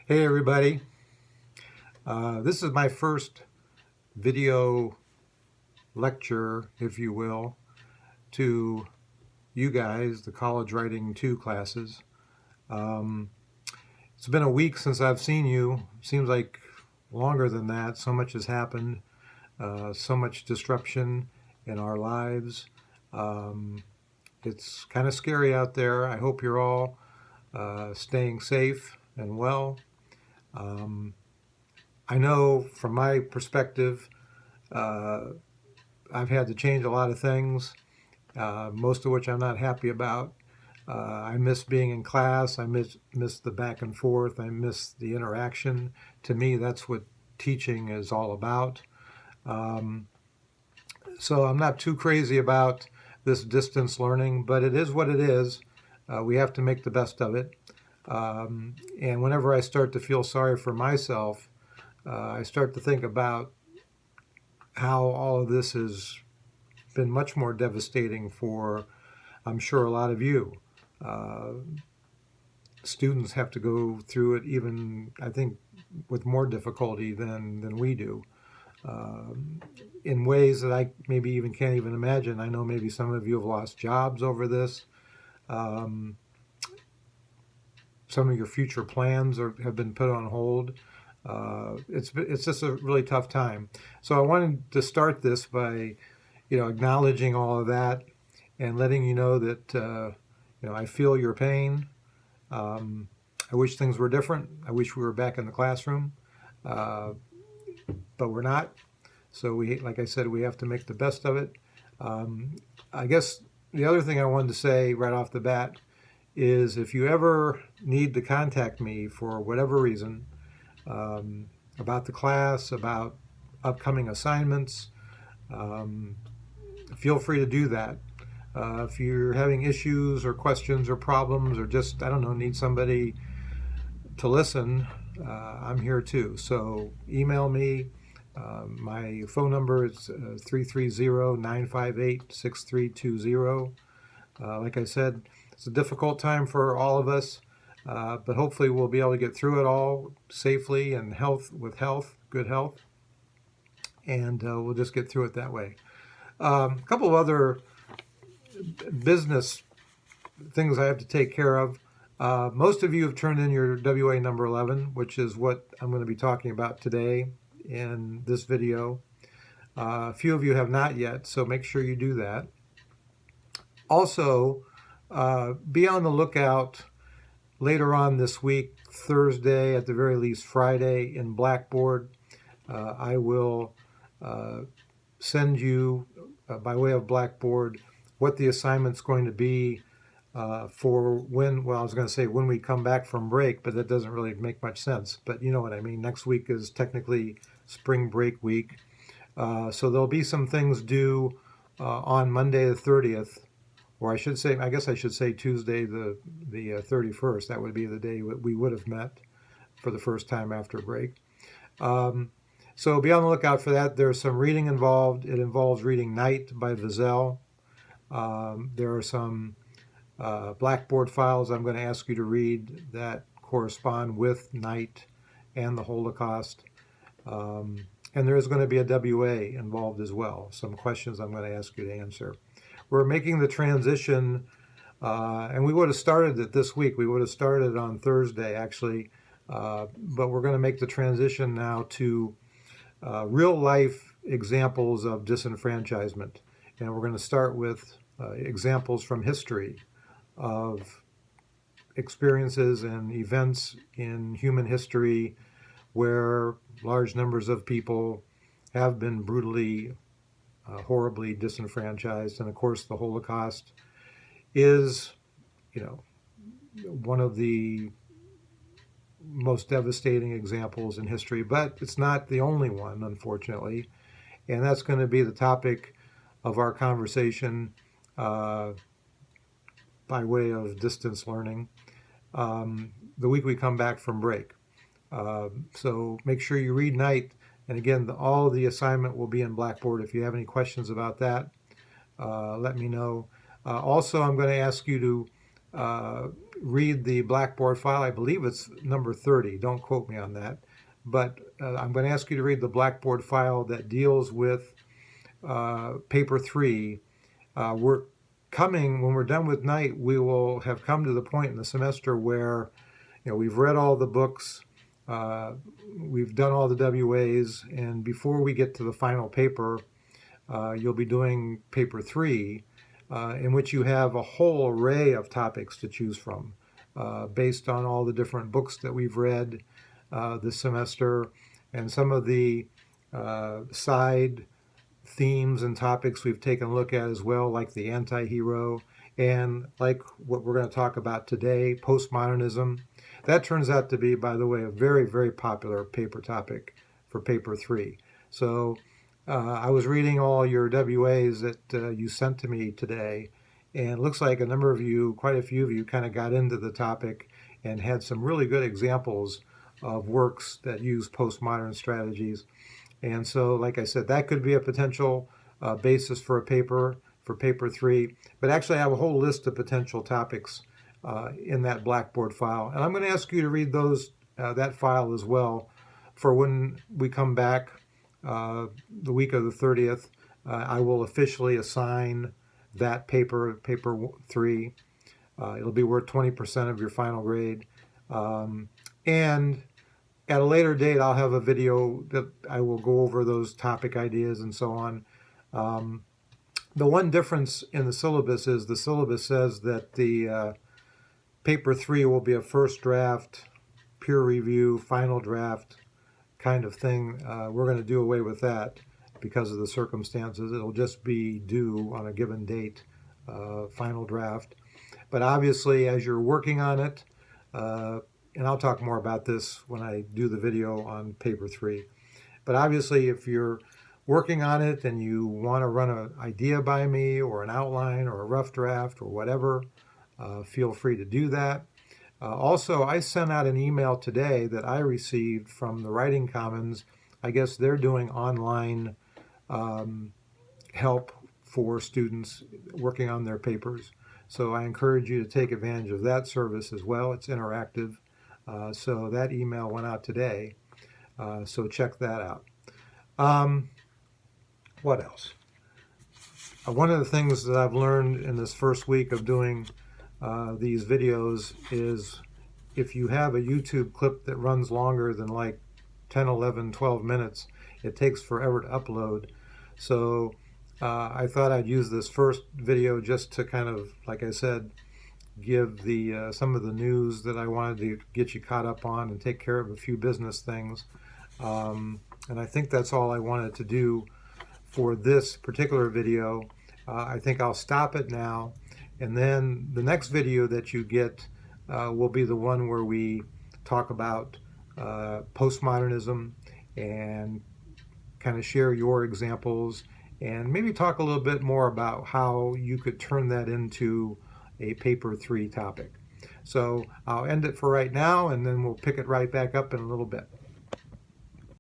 Hey everybody, this is my first video lecture, if you will, to you guys, the College Writing 2 classes. It's been a week since I've seen you. Seems like longer than that. So much has happened, so much disruption in our lives. It's kind of scary out there. I hope you're all staying safe and well. I know from my perspective, I've had to change a lot of things, most of which I'm not happy about. I miss being in class. I miss the back and forth. I miss the interaction. To me, that's what teaching is all about. So I'm not too crazy about this distance learning, but it is what it is. We have to make the best of it. And whenever I start to feel sorry for myself, I start to think about how all of this has been much more devastating for, I'm sure, a lot of you. Students have to go through it even, I think, with more difficulty than we do, in ways that I maybe even can't even imagine. I know maybe some of you have lost jobs over this. Some of your future plans have been put on hold. It's just a really tough time. So I wanted to start this by, acknowledging all of that and letting you know that, I feel your pain. I wish things were different. I wish we were back in the classroom, but we're not. So like I said, we have to make the best of it. I guess the other thing I wanted to say right off the bat is if you ever need to contact me for whatever reason, about the class, about upcoming assignments, feel free to do that. If you're having issues or questions or problems or just, I don't know, need somebody to listen, I'm here too. So email me. My phone number is 330-958-6320. Like I said, it's a difficult time for all of us, but hopefully we'll be able to get through it all safely and good health, and we'll just get through it that way. A couple of other business things I have to take care of. Most of you have turned in your WA number 11, which is what I'm going to be talking about today in this video. A few of you have not yet, so make sure you do that. Also, be on the lookout later on this week, Thursday, at the very least Friday, in Blackboard. I will send you, by way of Blackboard, what the assignment's going to be for when we come back from break, but that doesn't really make much sense. But you know what I mean. Next week is technically spring break week. So there'll be some things due on Monday the 30th, or I guess I should say Tuesday the 31st. That would be the day we would have met for the first time after break. So be on the lookout for that. There's some reading involved. It involves reading Night by Wiesel. There are some Blackboard files I'm going to ask you to read that correspond with Night and the Holocaust. And there is going to be a WA involved as well. Some questions I'm going to ask you to answer. We're making the transition, and we would have started it this week. We would have started on Thursday, actually, but we're going to make the transition now to real-life examples of disenfranchisement. And we're going to start with examples from history of experiences and events in human history where large numbers of people have been brutally, horribly disenfranchised. And of course, the Holocaust is, one of the most devastating examples in history, but it's not the only one, unfortunately. And that's going to be the topic of our conversation by way of distance learning the week we come back from break. So make sure you read Night. And again, all of the assignment will be in Blackboard. If you have any questions about that, let me know. Also, I'm going to ask you to read the Blackboard file. I believe it's number 30. Don't quote me on that. But I'm going to ask you to read the Blackboard file that deals with paper 3. When we're done with night, we will have come to the point in the semester where we've read all the books, we've done all the WAs, and before we get to the final paper, you'll be doing paper 3, in which you have a whole array of topics to choose from based on all the different books that we've read this semester, and some of the side themes and topics we've taken a look at as well, like the anti-hero, and like what we're going to talk about today, postmodernism. That turns out to be, by the way, a very, very popular paper topic for paper 3. So I was reading all your WAs that you sent to me today, and it looks like a number of you, quite a few of you, kind of got into the topic and had some really good examples of works that use postmodern strategies. And so, like I said, that could be a potential basis for a paper, for paper 3. But actually, I have a whole list of potential topics in that Blackboard file. And I'm going to ask you to read that file as well for when we come back the week of the 30th. I will officially assign that paper 3. It'll be worth 20% of your final grade. And at a later date, I'll have a video that I will go over those topic ideas and so on. The one difference in the syllabus is the syllabus says that the paper 3 will be a first draft, peer review, final draft kind of thing. We're going to do away with that because of the circumstances. It'll just be due on a given date, final draft. But obviously, as you're working on it, and I'll talk more about this when I do the video on paper 3. But obviously, if you're working on it and you want to run an idea by me or an outline or a rough draft or whatever, feel free to do that. Also, I sent out an email today that I received from the Writing Commons. I guess they're doing online help for students working on their papers. So I encourage you to take advantage of that service as well. It's interactive. So that email went out today, so check that out. What else? One of the things that I've learned in this first week of doing these videos is if you have a YouTube clip that runs longer than like 10, 11, 12 minutes, it takes forever to upload. So I thought I'd use this first video just to kind of, like I said, give some of the news that I wanted to get you caught up on and take care of a few business things. And I think that's all I wanted to do for this particular video. I think I'll stop it now. And then the next video that you get will be the one where we talk about postmodernism and kind of share your examples and maybe talk a little bit more about how you could turn that into a paper 3 topic. So I'll end it for right now, and then we'll pick it right back up in a little bit.